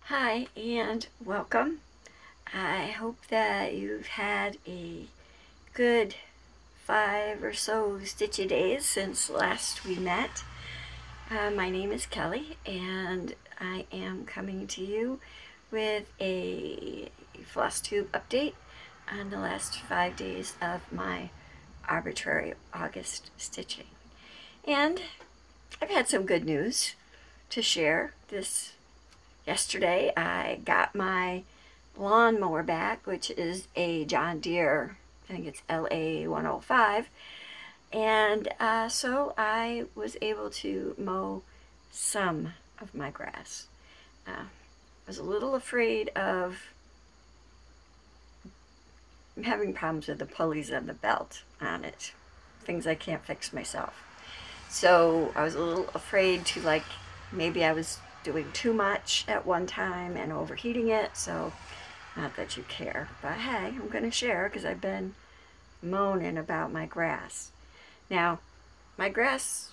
Hi and welcome. I hope that you've had a good 5 or so stitchy days since last we met. My name is Kelly and I am coming to you with a FlossTube update on the last 5 days of my Arbitrary August stitching. And I've had some good news to share Yesterday I got my lawnmower back, which is a John Deere, I think it's LA 105, and so I was able to mow some of my grass. I was a little afraid of having problems with the pulleys and the belt on it, things I can't fix myself. So I was a little afraid to, maybe I was doing too much at one time and overheating it, so not that you care, but hey, I'm going to share because I've been moaning about my grass. Now, my grass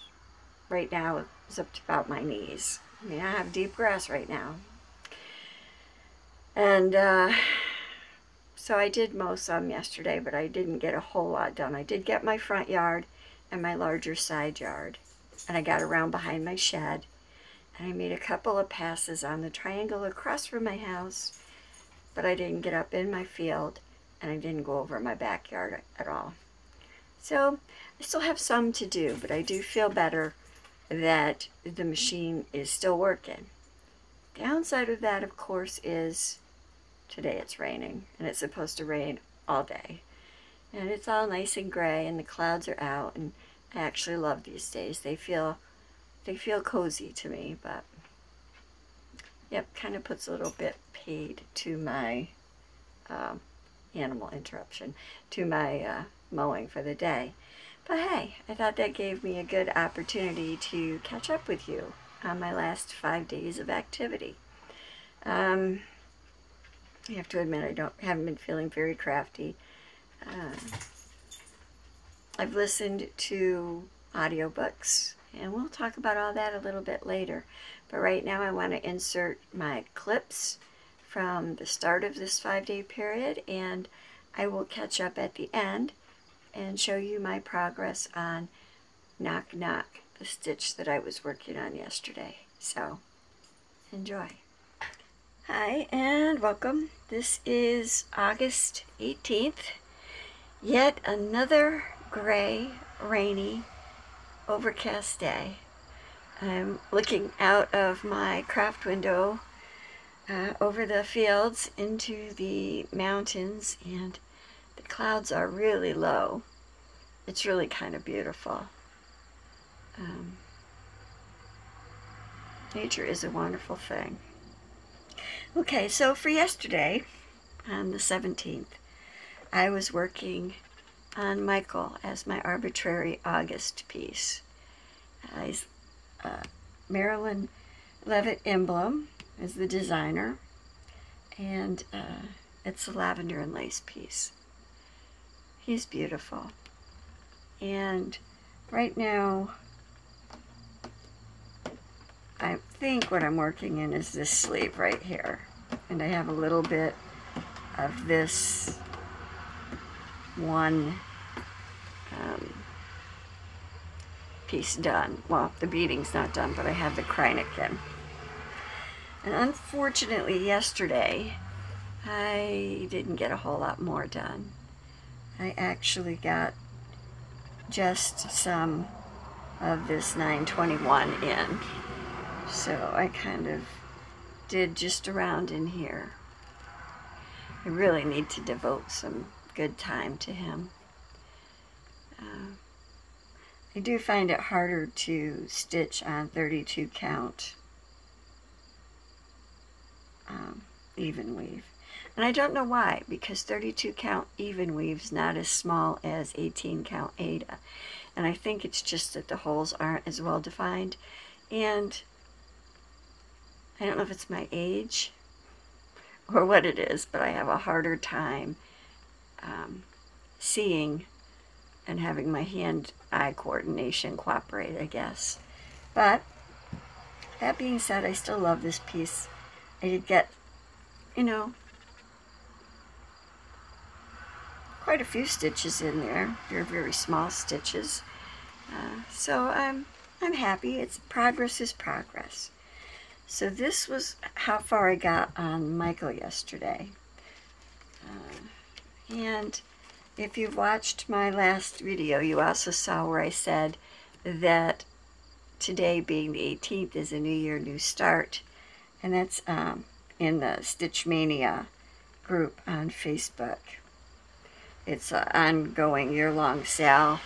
right now is up to about my knees. I mean, I have deep grass right now. And so I did mow some yesterday, but I didn't get a whole lot done. I did get my front yard and my larger side yard, and I got around behind my shed. And I made a couple of passes on the triangle across from my house, but I didn't get up in my field, and I didn't go over my backyard at all. So I still have some to do, but I do feel better that the machine is still working. Downside of that, of course, is today it's raining, and it's supposed to rain all day. And it's all nice and gray, and the clouds are out, and I actually love these days. They feel cozy to me, but yep, kind of puts a little bit paid to my animal interruption, to my mowing for the day. But hey, I thought that gave me a good opportunity to catch up with you on my last 5 days of activity. I have to admit I haven't been feeling very crafty. I've listened to audiobooks, and we'll talk about all that a little bit later. But right now I want to insert my clips from the start of this 5-day period, and I will catch up at the end and show you my progress on Knock Knock, the stitch that I was working on yesterday. So enjoy. Hi and welcome. This is August 18th. Yet another gray, rainy, overcast day. I'm looking out of my craft window over the fields into the mountains, and the clouds are really low. It's really kind of beautiful. Nature is a wonderful thing. Okay, so for yesterday, on the 17th, I was working on Michael as my Arbitrary August piece. Marilyn Levitt Emblem is the designer, and it's a lavender and lace piece. He's beautiful. And right now, I think what I'm working in is this sleeve right here. And I have a little bit of this one piece done. Well, the beading's not done, but I have the Kreinik in. And unfortunately yesterday I didn't get a whole lot more done. I actually got just some of this 921 in, so I kind of did just around in here. I really need to devote some good time to him. I do find it harder to stitch on 32 count even weave. And I don't know why, because 32 count even weave's not as small as 18 count Aida. And I think it's just that the holes aren't as well defined. And I don't know if it's my age or what it is, but I have a harder time seeing and having my hand-eye coordination cooperate, I guess. But that being said, I still love this piece I could get, you know, quite a few stitches in there. They're very small stitches. So I'm happy. It's progress is progress. So this was how far I got on Michael yesterday. And if you've watched my last video, you also saw where I said that today being the 18th is a new year, new start. And that's in the Stitch Mania group on Facebook. It's an ongoing year-long sale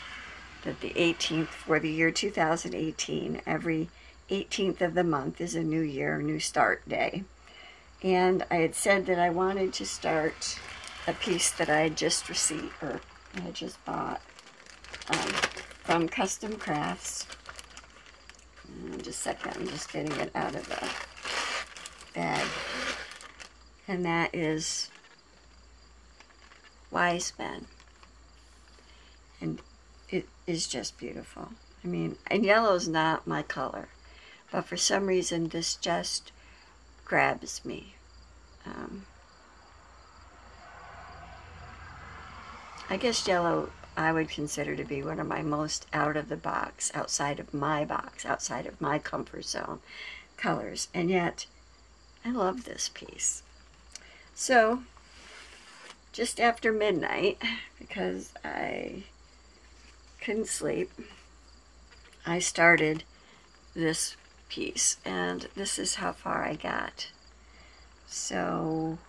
that the 18th for the year 2018, every 18th of the month is a new year, new start day. And I had said that I wanted to start a piece that I had just received, or I had just bought from Custom Crafts. Just a second, I'm just getting it out of the bag. And that is Wise Men. And it is just beautiful. I mean, and yellow's not my color, but for some reason this just grabs me. I guess yellow I would consider to be one of my most out of the box, outside of my comfort zone colors, and yet I love this piece. So just after midnight, because I couldn't sleep, I started this piece, and this is how far I got. So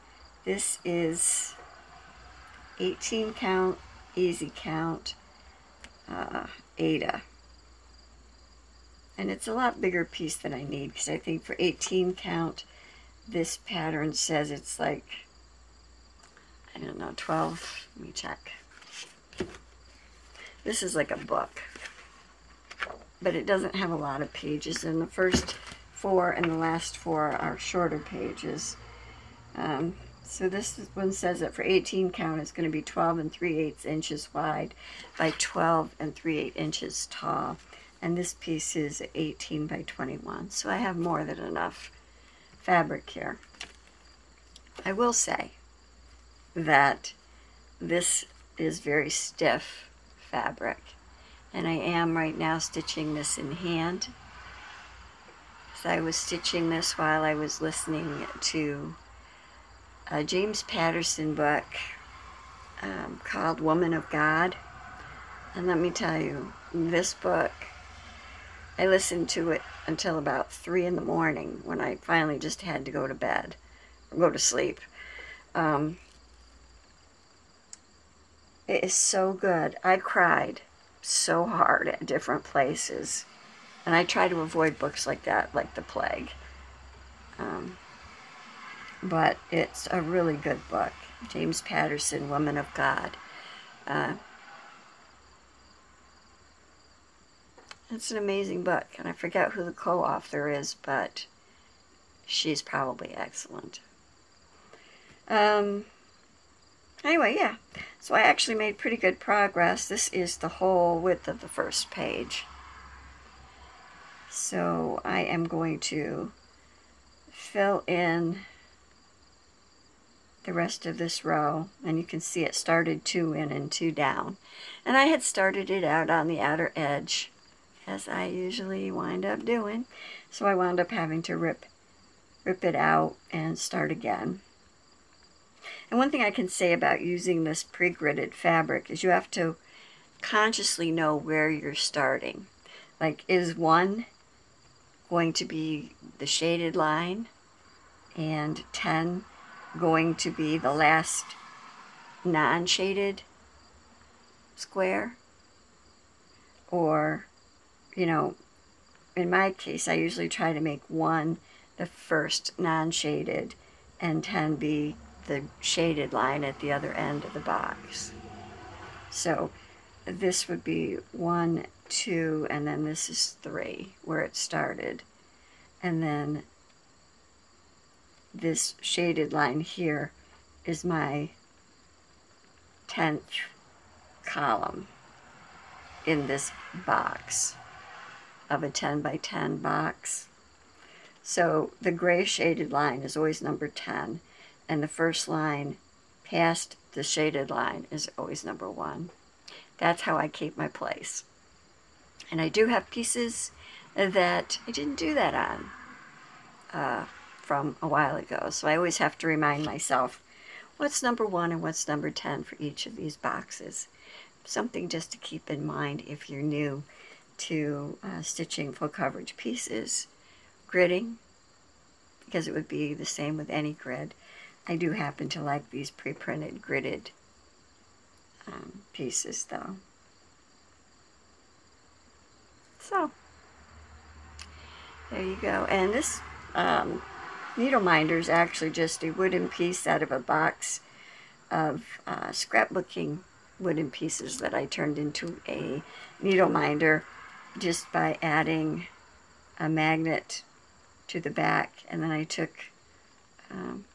this is 18 count, easy count, Ada. And it's a lot bigger piece than I need, because I think for 18 count, this pattern says it's like, I don't know, 12, let me check. This is like a book, but it doesn't have a lot of pages, and the first 4 and the last 4 are shorter pages. So this one says that for 18 count, it's going to be 12 3/8 inches wide by 12 3/8 inches tall. And this piece is 18 by 21. So I have more than enough fabric here. I will say that this is very stiff fabric. And I am right now stitching this in hand. So I was stitching this while I was listening to a James Patterson book called Woman of God. And let me tell you, this book, I listened to it until about 3 in the morning when I finally just had to go to bed, or go to sleep. It is so good. I cried so hard at different places. And I try to avoid books like that, like the plague. But it's a really good book. James Patterson, Woman of God. It's an amazing book, and I forget who the co-author is, but she's probably excellent. Anyway, yeah. So I actually made pretty good progress. This is the whole width of the first page. So I am going to fill in the rest of this row, and you can see it started 2 in and 2 down. And I had started it out on the outer edge, as I usually wind up doing. So I wound up having to rip it out and start again. And one thing I can say about using this pre-gridded fabric is you have to consciously know where you're starting. Like, is 1 going to be the shaded line and 10 going to be the last non-shaded square? Or, you know, in my case, I usually try to make 1 the first non-shaded and 10 be the shaded line at the other end of the box. So this would be 1, 2, and then this is 3 where it started. And then this shaded line here is my 10th column in this box of a 10 by 10 box. So the gray shaded line is always number 10, and the first line past the shaded line is always number 1. That's how I keep my place. And I do have pieces that I didn't do that on from a while ago, so I always have to remind myself what's number 1 and what's number 10 for each of these boxes. Something just to keep in mind if you're new to stitching full coverage pieces. Gridding, because it would be the same with any grid. I do happen to like these pre-printed gridded pieces though. So, there you go. And this needle minder is actually just a wooden piece out of a box of scrapbooking wooden pieces that I turned into a needle minder just by adding a magnet to the back, and then I took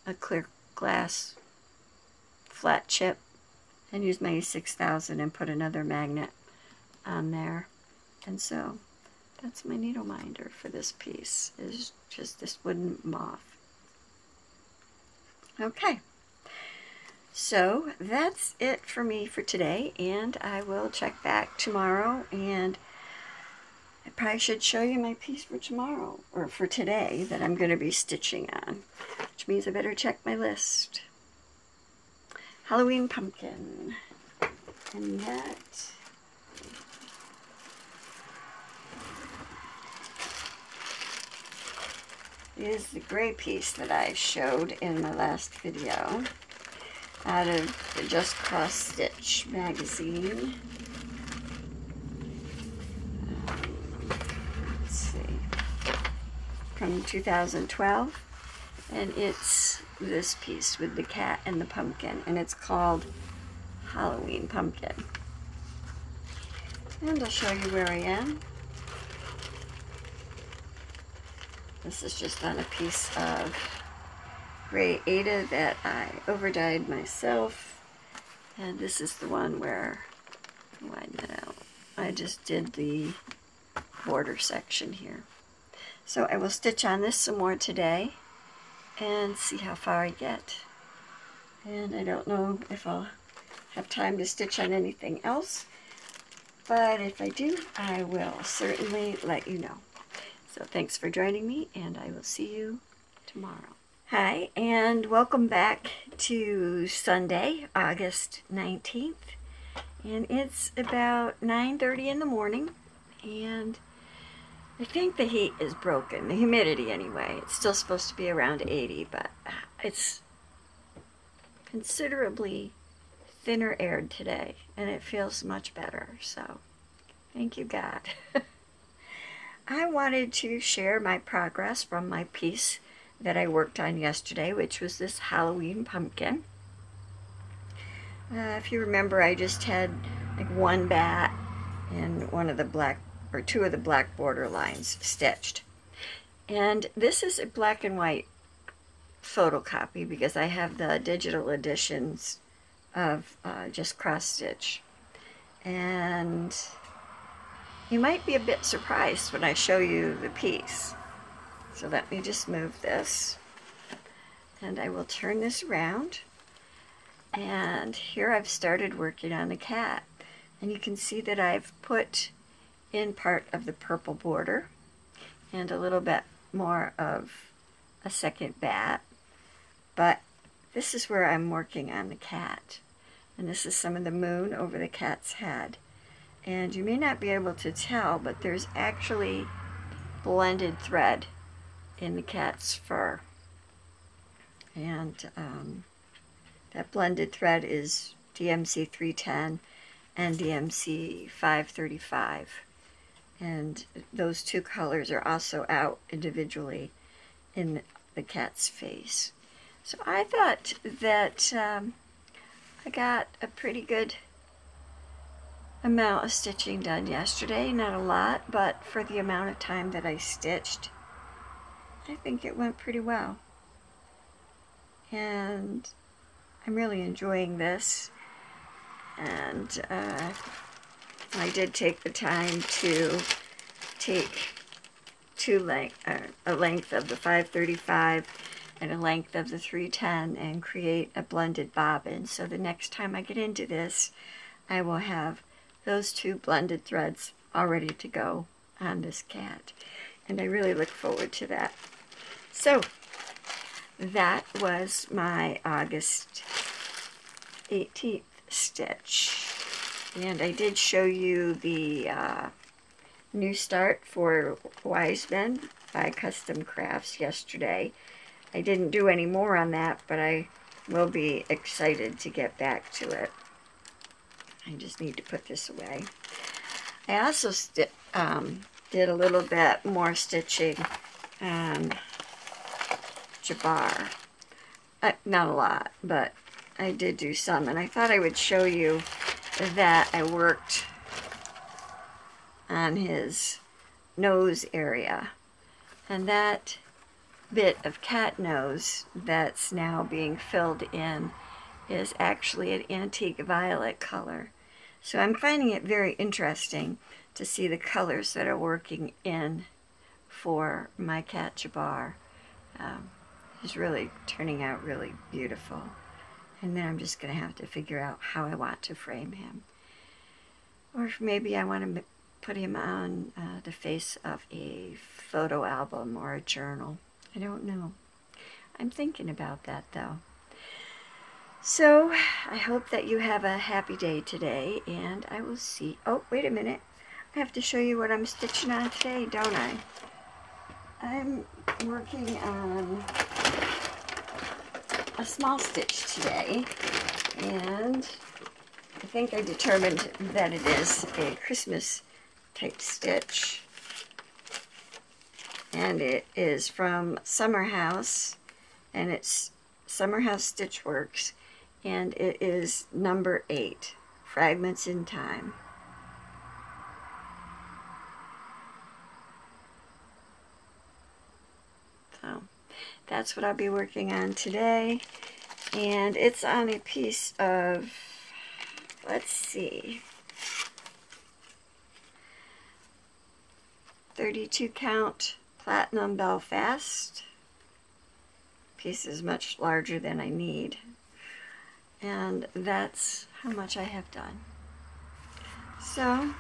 a clear glass flat chip and used my E6000 and put another magnet on there. And so that's my needle minder for this piece, is just this wooden moth. Okay, so that's it for me for today, and I will check back tomorrow, and I probably should show you my piece for tomorrow, or for today, that I'm going to be stitching on, which means I better check my list. Halloween pumpkin, and that is the gray piece that I showed in my last video out of the Just Cross Stitch magazine. Let's see, from 2012, and it's this piece with the cat and the pumpkin, and it's called Halloween Pumpkin. And I'll show you where I am. This is just on a piece of gray Ada that I overdyed myself, and this is the one where, widen that out, I just did the border section here. So I will stitch on this some more today and see how far I get. And I don't know if I'll have time to stitch on anything else, but if I do, I will certainly let you know. So thanks for joining me, and I will see you tomorrow. Hi, and welcome back to Sunday, August 19th. And it's about 9:30 in the morning, and I think the heat is broken. The humidity anyway. It's still supposed to be around 80, but it's considerably thinner aired today, and it feels much better. So thank you, God. I wanted to share my progress from my piece that I worked on yesterday, which was this Halloween pumpkin. If you remember, I just had like one bat and one of the black, or two of the black border lines stitched. And this is a black and white photocopy because I have the digital editions of Just Cross Stitch. And you might be a bit surprised when I show you the piece. So let me just move this, and I will turn this around. And here I've started working on the cat. And you can see that I've put in part of the purple border and a little bit more of a second bat. But this is where I'm working on the cat. And this is some of the moon over the cat's head. And you may not be able to tell, but there's actually blended thread in the cat's fur. And that blended thread is DMC 310 and DMC 535. And those two colors are also out individually in the cat's face. So I thought that I got a pretty good amount of stitching done yesterday. Not a lot, but for the amount of time that I stitched, I think it went pretty well. And I'm really enjoying this. And I did take the time to take a length of the 535 and a length of the 310 and create a blended bobbin. So the next time I get into this, I will have those two blended threads all ready to go on this cat. And I really look forward to that. So that was my August 18th stitch. And I did show you the new start for Wise Men by Custom Crafts yesterday. I didn't do any more on that, but I will be excited to get back to it. I just need to put this away. I also did a little bit more stitching on Jabbar. Not a lot, but I did do some, and I thought I would show you that I worked on his nose area. And that bit of cat nose that's now being filled in is actually an antique violet color. So I'm finding it very interesting to see the colors that are working in for my cat Jabbar. He's really turning out really beautiful. And then I'm just going to have to figure out how I want to frame him. Or if maybe I want to put him on the face of a photo album or a journal. I don't know. I'm thinking about that though. So I hope that you have a happy day today, and I will see. Oh, wait a minute. I have to show you what I'm stitching on today, don't I? I'm working on a small stitch today, and I think I determined that it is a Christmas type stitch, and it is from Summer House, and it's Summer House Stitchworks, and it is number 8, Fragments in Time. So that's what I'll be working on today, and it's on a piece of, let's see, 32 count Platinum Belfast. Piece is much larger than I need, and that's how much I have done. So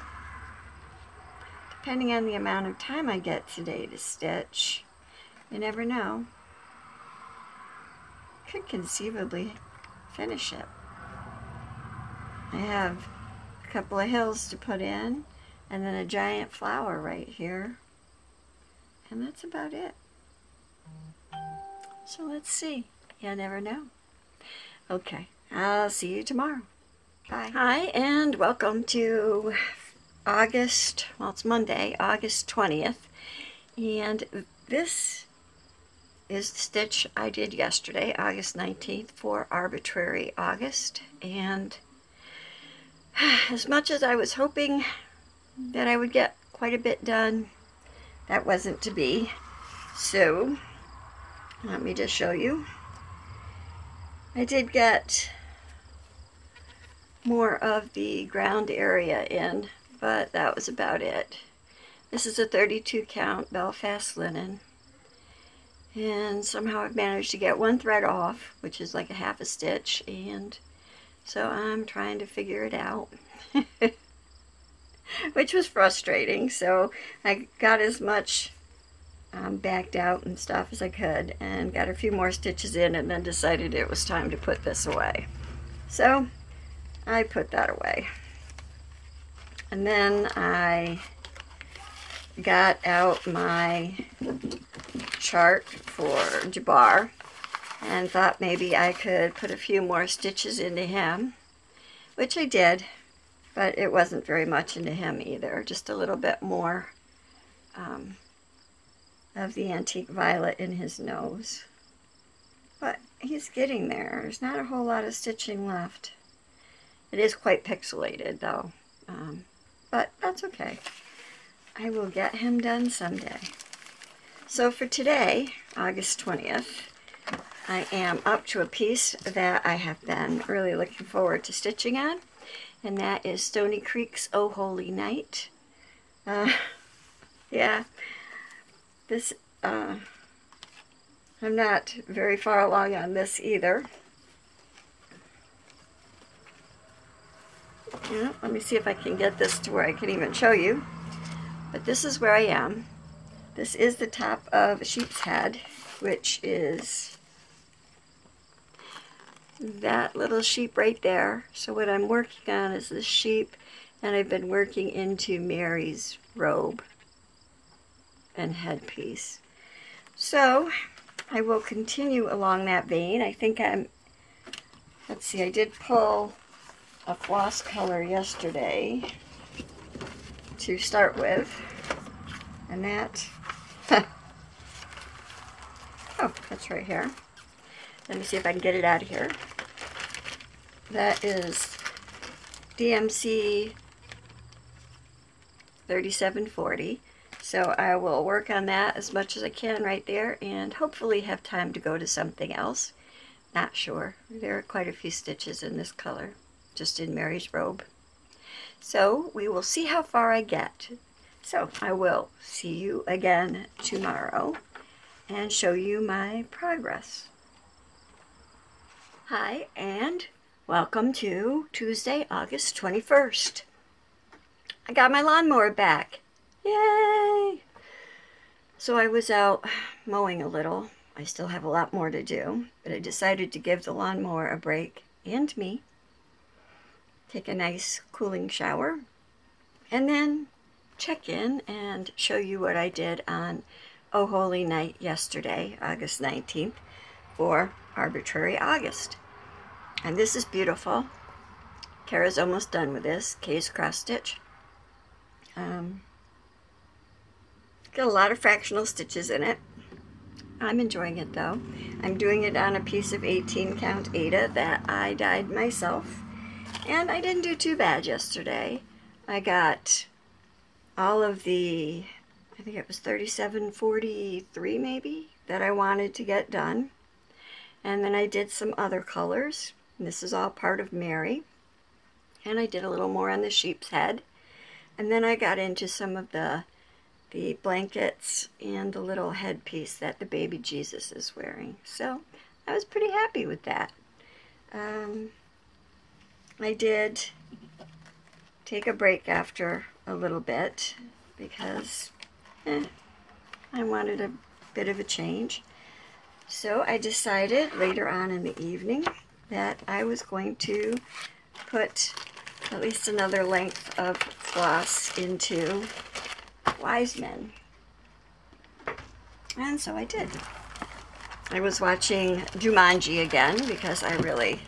depending on the amount of time I get today to stitch, you never know, could conceivably finish it. I have a couple of hills to put in, and then a giant flower right here, and that's about it. So let's see. You never know. Okay, I'll see you tomorrow. Bye. Hi, and welcome to August, well, it's Monday, August 20th, and this is the stitch I did yesterday, August 19th, for Arbitrary August. And as much as I was hoping that I would get quite a bit done, that wasn't to be. So let me just show you. I did get more of the ground area in, but that was about it. This is a 32 count Belfast linen, and somehow I've managed to get one thread off, which is like a half a stitch, and so I'm trying to figure it out. Which was frustrating, so I got as much backed out and stuff as I could, and got a few more stitches in, and then decided it was time to put this away. So I put that away, and then I got out my chart for Jabbar and thought maybe I could put a few more stitches into him, which I did, but it wasn't very much into him either, just a little bit more of the antique violet in his nose. But he's getting there. There's not a whole lot of stitching left. It is quite pixelated though, but that's okay. I will get him done someday. So for today, August 20th, I am up to a piece that I have been really looking forward to stitching on, and that is Stony Creek's Oh Holy Night. Yeah, This, I'm not very far along on this either. Yeah, let me see if I can get this to where I can even show you. But this is where I am. This is the top of a sheep's head, which is that little sheep right there. So what I'm working on is this sheep, and I've been working into Mary's robe and headpiece. So I will continue along that vein. I think let's see, I did pull a floss color yesterday to start with, and that, oh, that's right here. Let me see if I can get it out of here. That is DMC 3740. So I will work on that as much as I can right there, and hopefully have time to go to something else. Not sure. There are quite a few stitches in this color, just in Mary's robe. So we will see how far I get. So I will see you again tomorrow and show you my progress. Hi, and welcome to Tuesday, August 21st. I got my lawnmower back. Yay! So I was out mowing a little. I still have a lot more to do, but I decided to give the lawnmower a break, and me. Take a nice cooling shower, and then check in and show you what I did on Oh Holy Night yesterday, August 19th, for Arbitrary August. And this is beautiful. Kara's almost done with this. Kay's cross stitch. Got a lot of fractional stitches in it. I'm enjoying it though. I'm doing it on a piece of 18 count Aida that I dyed myself. And I didn't do too bad yesterday. I got all of the, I think it was 3743 maybe, that I wanted to get done. And then I did some other colors. And this is all part of Mary. And I did a little more on the sheep's head. And then I got into some of the blankets and the little headpiece that the baby Jesus is wearing. So I was pretty happy with that. I did take a break after a little bit because I wanted a bit of a change. So I decided later on in the evening that I was going to put at least another length of floss into Wise Men. And so I did. I was watching Jumanji again because I really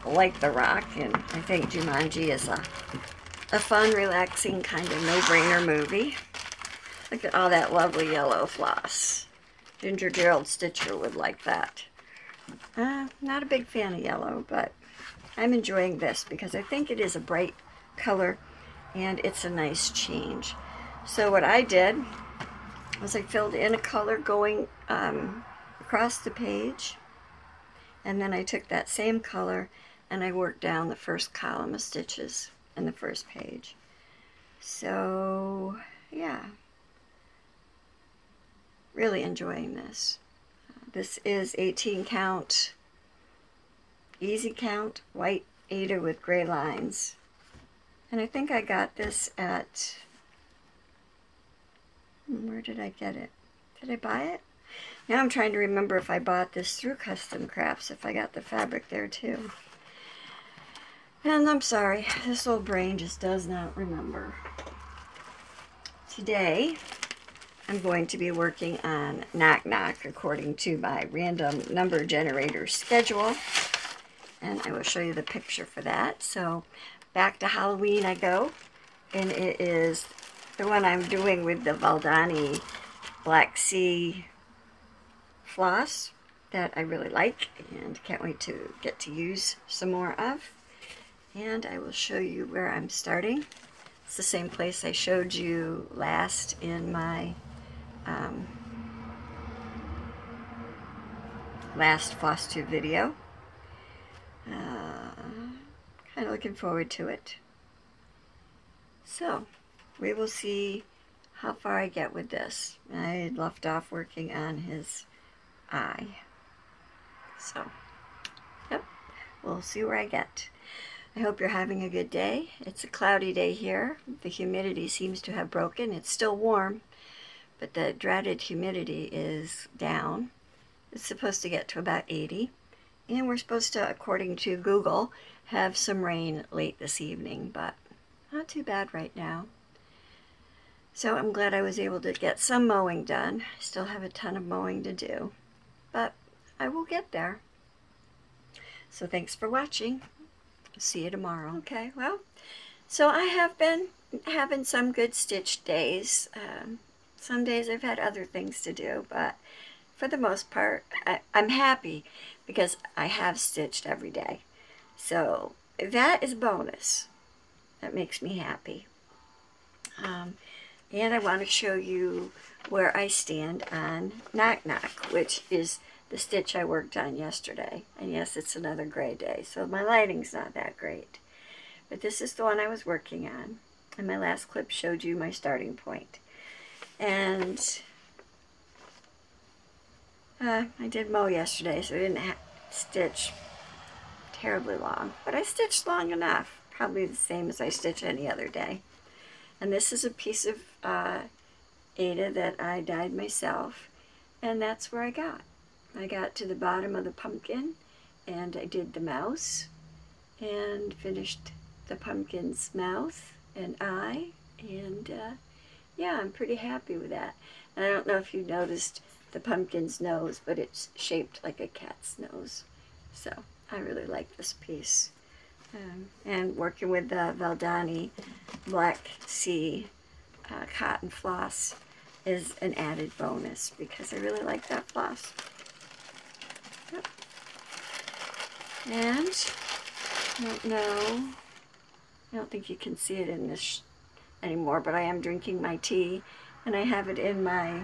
like The Rock, and I think Jumanji is a fun, relaxing, kind of no-brainer movie. Look at all that lovely yellow floss. Ginger Gerald Stitcher would like that. Not a big fan of yellow, but I'm enjoying this because I think it is a bright color and it's a nice change. So what I did was I filled in a color going across the page, and then I took that same color and I worked down the first column of stitches in the first page. So yeah, really enjoying this. This is 18 count, easy count, white Aida with gray lines. And I think I got this at, where did I get it? Did I buy it? Now I'm trying to remember if I bought this through Custom Crafts, if I got the fabric there too. And I'm sorry, this old brain just does not remember. Today, I'm going to be working on Knock Knock according to my random number generator schedule. And I will show you the picture for that. So back to Halloween I go. And it is the one I'm doing with the Valdani Black Sea floss that I really like and can't wait to get to use some more of. And I will show you where I'm starting. It's the same place I showed you last in my last FlossTube video. Kind of looking forward to it. So we will see how far I get with this. I left off working on his eye. So, yep, we'll see where I get. I hope you're having a good day. It's a cloudy day here. The humidity seems to have broken. It's still warm, but the dreaded humidity is down. It's supposed to get to about 80. And we're supposed to, according to Google, have some rain late this evening, but not too bad right now. So I'm glad I was able to get some mowing done. I still have a ton of mowing to do, but I will get there. So thanks for watching. See you tomorrow. Okay, well, so I have been having some good stitch days. Some days I've had other things to do, but for the most part, I'm happy because I have stitched every day. So that is a bonus. That makes me happy. And I want to show you where I stand on Knock Knock, which is the stitch I worked on yesterday. And yes, it's another gray day, so my lighting's not that great. But this is the one I was working on. And my last clip showed you my starting point. And I did mow yesterday, so I didn't stitch terribly long. But I stitched long enough. Probably the same as I stitch any other day. And this is a piece of Ada that I dyed myself. And that's where I got. I got to the bottom of the pumpkin, and I did the mouse, and finished the pumpkin's mouth and eye, and yeah, I'm pretty happy with that. And I don't know if you noticed the pumpkin's nose, but it's shaped like a cat's nose. So I really like this piece. And working with the Valdani Black Sea cotton floss is an added bonus because I really like that floss. Yep. And I don't think you can see it in this anymore, but I am drinking my tea, and I have it in my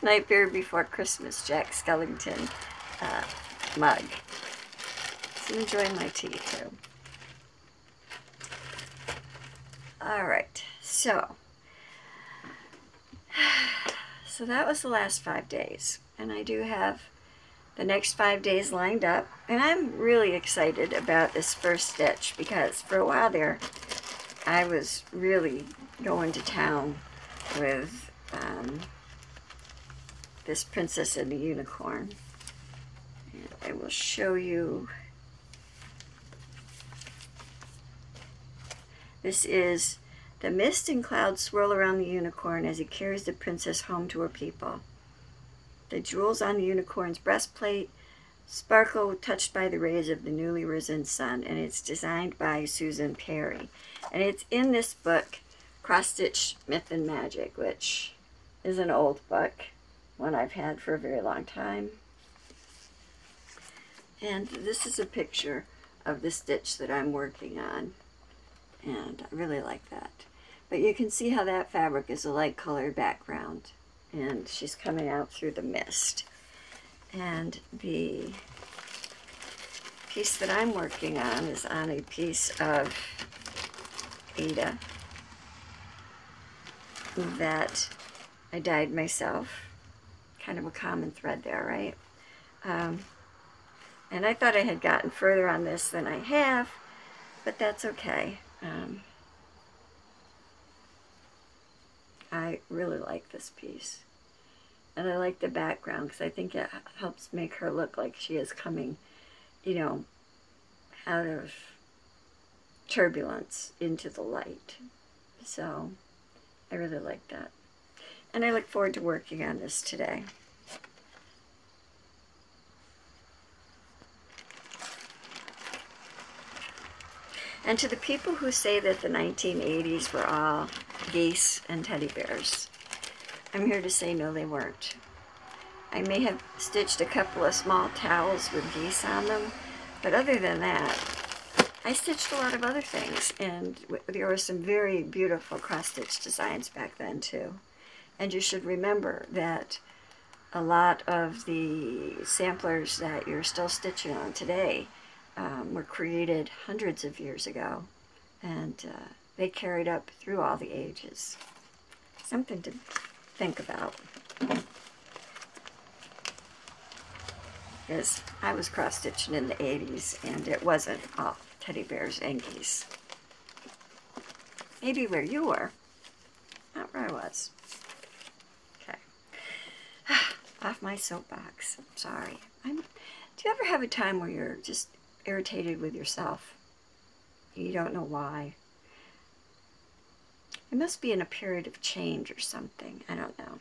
Nightmare Before Christmas Jack Skellington mug. So I'm enjoying my tea too. Alright, so that was the last 5 days, and I do have the next 5 days lined up, and I'm really excited about this first stitch because for a while there I was really going to town with this Princess and the Unicorn. And I will show you. This is the mist and clouds swirl around the unicorn as he carries the princess home to her people. The jewels on the unicorn's breastplate sparkle, touched by the rays of the newly risen sun, and it's designed by Susan Perry. And it's in this book, Cross Stitch Myth and Magic, which is an old book, one I've had for a very long time. And this is a picture of the stitch that I'm working on, and I really like that. But you can see how that fabric is a light colored background, and she's coming out through the mist. And the piece that I'm working on is on a piece of Ada that I dyed myself. Kind of a common thread there, right? And I thought I had gotten further on this than I have, but that's okay. I really like this piece. And I like the background because I think it helps make her look like she is coming, you know, out of turbulence into the light. So I really like that. And I look forward to working on this today. And to the people who say that the 1980s were all geese and teddy bears, I'm here to say no, they weren't. I may have stitched a couple of small towels with geese on them, but other than that, I stitched a lot of other things, and there were some very beautiful cross-stitch designs back then too. And you should remember that a lot of the samplers that you're still stitching on today were created hundreds of years ago, and they carried up through all the ages. Something to think about. Because I was cross-stitching in the 80s, and it wasn't all teddy bears and geese. Maybe where you were, not where I was. Okay. Off my soapbox. I'm sorry. Do you ever have a time where you're just irritated with yourself? You don't know why. It must be in a period of change or something. I don't know.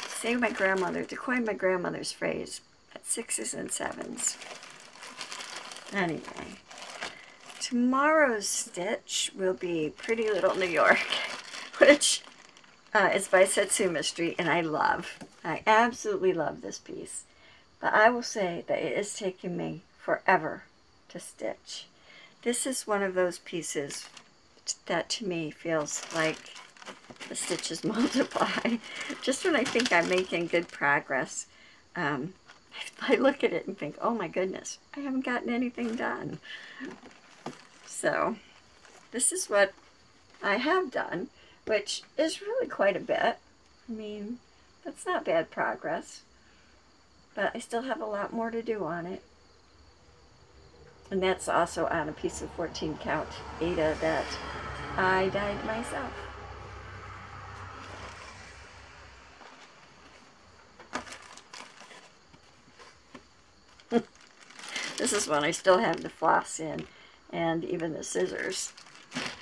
Say my grandmother, to coin my grandmother's phrase, at 6s and 7s. Anyway, tomorrow's stitch will be Pretty Little New York, which is by Satsuma Street, and I love. I absolutely love this piece. But I will say that it is taking me forever to stitch. This is one of those pieces that to me feels like the stitches multiply. Just when I think I'm making good progress, I look at it and think, oh my goodness, I haven't gotten anything done. So this is what I have done, which is really quite a bit. I mean, that's not bad progress, but I still have a lot more to do on it. And that's also on a piece of 14 count Aida that I dyed myself. This is one I still have the floss in, and even the scissors,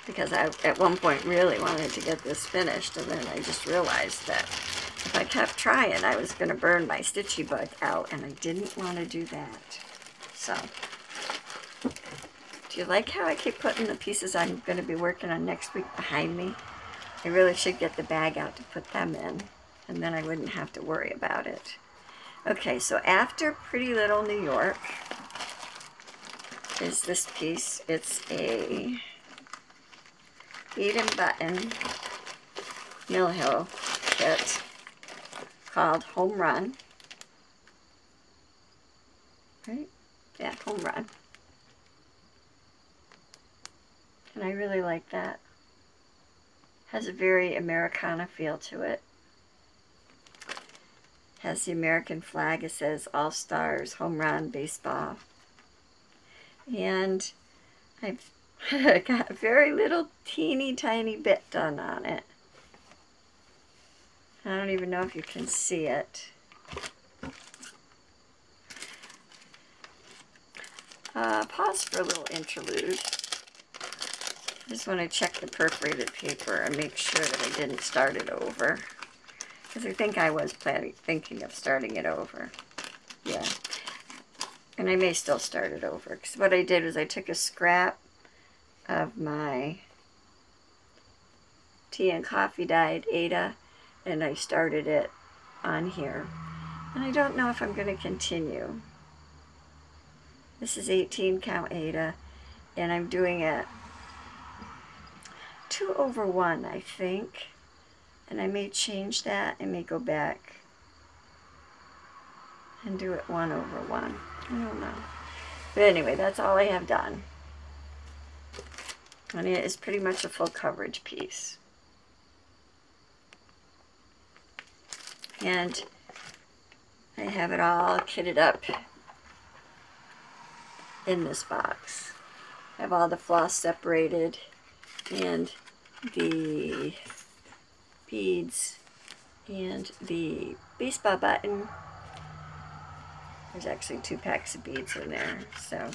because I at one point really wanted to get this finished, and then I just realized that if I kept trying I was going to burn my stitchy book out, and I didn't want to do that. So, do you like how I keep putting the pieces I'm going to be working on next week behind me? I really should get the bag out to put them in, and then I wouldn't have to worry about it. Okay, so after Pretty Little New York is this piece. It's a bead and button Mill Hill kit called Home Run. Right? Yeah, Home Run. And I really like that. Has a very Americana feel to it. Has the American flag. It says All Stars, Home Run, Baseball. And I've got a very little teeny tiny bit done on it. I don't even know if you can see it. Pause for a little interlude. I just want to check the perforated paper and make sure that I didn't start it over. Because I think I was thinking of starting it over. Yeah. And I may still start it over. Because what I did was I took a scrap of my tea and coffee dyed Aida, and I started it on here. And I don't know if I'm going to continue. This is 18 count Aida, and I'm doing it 2/1, I think. And I may change that. I may go back and do it 1/1. I don't know. But anyway, that's all I have done. And it is pretty much a full coverage piece. And I have it all kitted up in this box. I have all the floss separated and the beads and the baseball button. There's actually 2 packs of beads in there. So,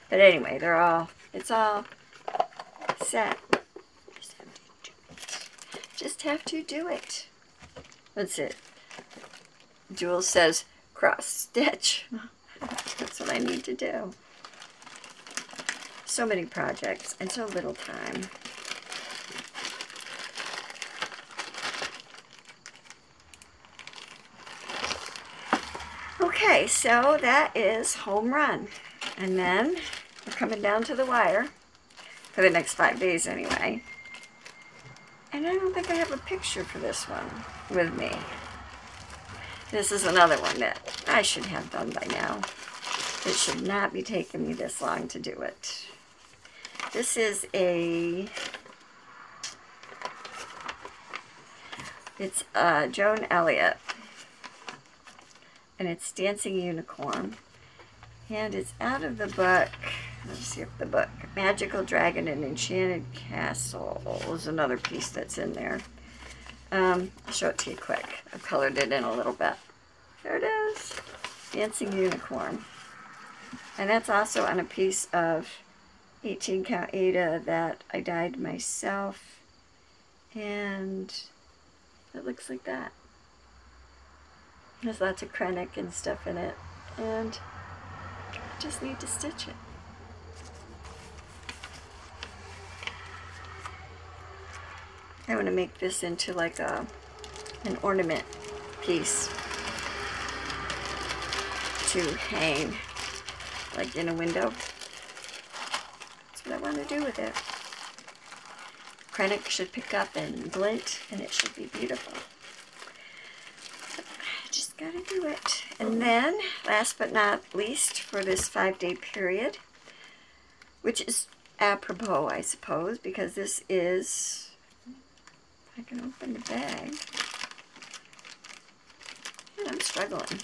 but anyway, it's all set. Just have to do it. That's it. Jules says cross stitch. That's what I need to do. So many projects and so little time. Okay, so that is Home Run. And then we're coming down to the wire for the next 5 days anyway. And I don't think I have a picture for this one with me. This is another one that I should have done by now. It should not be taking me this long to do it. This is it's Joan Elliott, and it's Dancing Unicorn, and it's out of the book, let's see if the book, Magical Dragon and Enchanted Castle is another piece that's in there. I'll show it to you quick. I've colored it in a little bit. There it is, Dancing Unicorn. And that's also on a piece of 18 count Aida that I dyed myself, and it looks like that. There's lots of krennic and stuff in it, and I just need to stitch it. I want to make this into like an ornament piece to hang like in a window. That's what I want to do with it. Krennic should pick up and glint, and it should be beautiful. I just gotta do it. And then, last but not least, for this 5-day period, which is apropos, I suppose, because this is, if I can open the bag, and I'm struggling.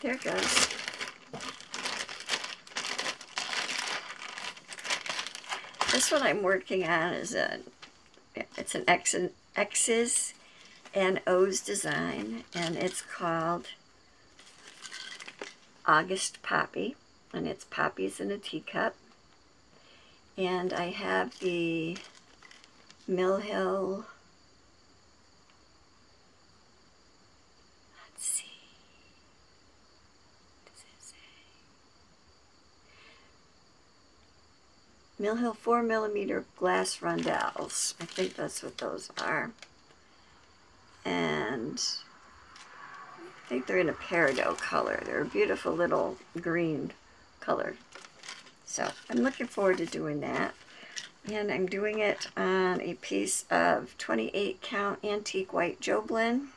There it goes. This one I'm working on is it's an X's and O's design, and it's called August Poppy, and it's poppies in a teacup. And I have the Mill Hill, let's see, what does it say? Mill Hill 4mm glass rondelles. I think that's what those are. And I think they're in a peridot color. They're a beautiful little green color. So I'm looking forward to doing that. And I'm doing it on a piece of 28 count antique white Joblin.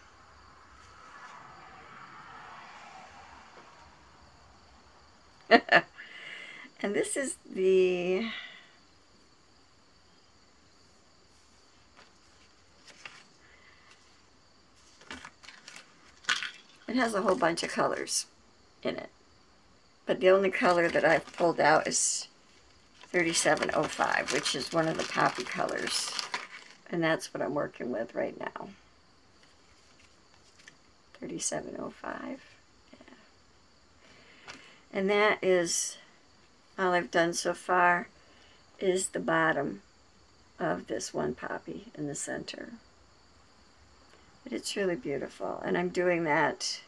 And this is the it has a whole bunch of colors in it, but the only color that I've pulled out is 3705, which is one of the poppy colors, and that's what I'm working with right now. 3705, yeah. And that is all I've done so far, is the bottom of this one poppy in the center. But it's really beautiful, and I'm doing that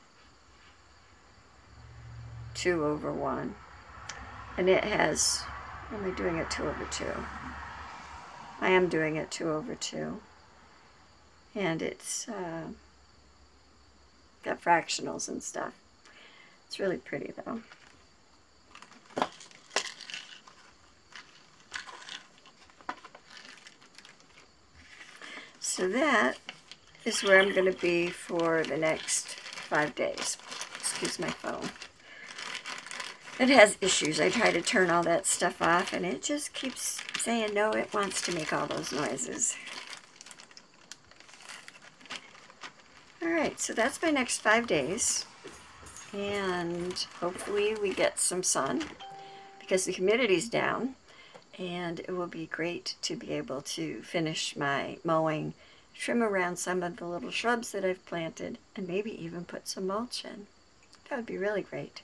2/1, and it has, am I doing it 2/2? I am doing it 2/2, and it's got fractionals and stuff. It's really pretty though. So that is where I'm going to be for the next 5 days. Excuse my phone. It has issues. I try to turn all that stuff off, and it just keeps saying no, it wants to make all those noises. Alright, so that's my next 5 days, and hopefully we get some sun because the humidity's down, and it will be great to be able to finish my mowing, trim around some of the little shrubs that I've planted, and maybe even put some mulch in. That would be really great.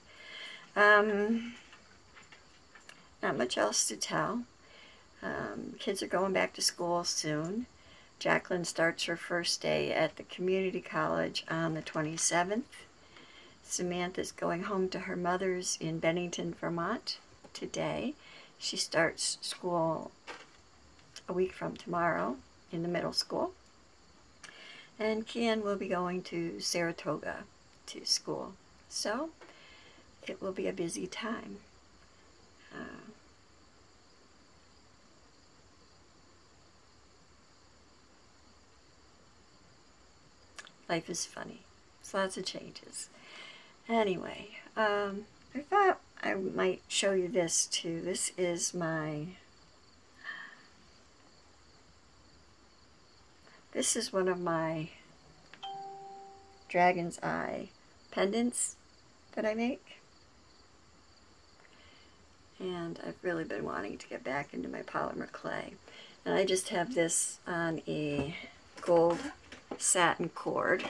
Not much else to tell. Kids are going back to school soon. Jacqueline starts her first day at the community college on the 27th. Samantha's going home to her mother's in Bennington, Vermont today. She starts school a week from tomorrow in the middle school. And Kian will be going to Saratoga to school. So it will be a busy time. Life is funny. There's lots of changes. Anyway, I thought I might show you this too. This is one of my dragon's eye pendants that I make. And I've really been wanting to get back into my polymer clay. And I just have this on a gold satin cord.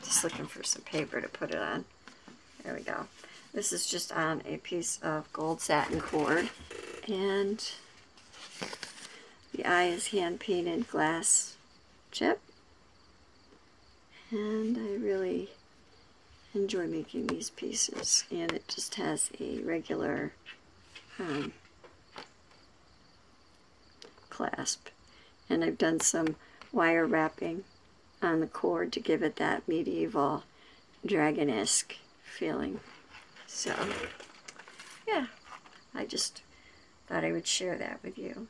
Just looking for some paper to put it on. There we go. This is just on a piece of gold satin cord. And the eye is hand painted glass chip. And I really enjoy making these pieces. And it just has a regular clasp. And I've done some wire wrapping on the cord to give it that medieval dragon-esque feeling. So, yeah, I just thought I would share that with you.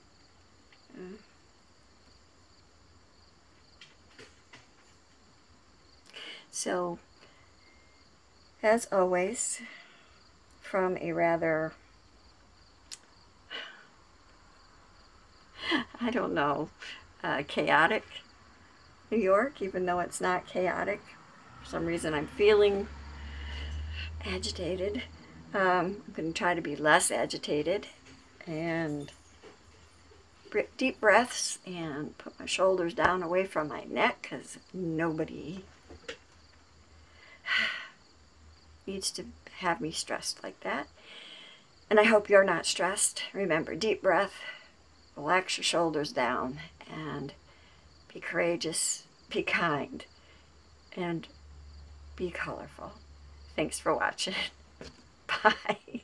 So, as always, from a rather, I don't know, chaotic New York, even though it's not chaotic. For some reason I'm feeling agitated. I'm going to try to be less agitated and deep breaths and put my shoulders down away from my neck, because nobody needs to have me stressed like that. And I hope you're not stressed. Remember, deep breath, relax your shoulders down, and be courageous, be kind, and be colorful. Thanks for watching. Bye.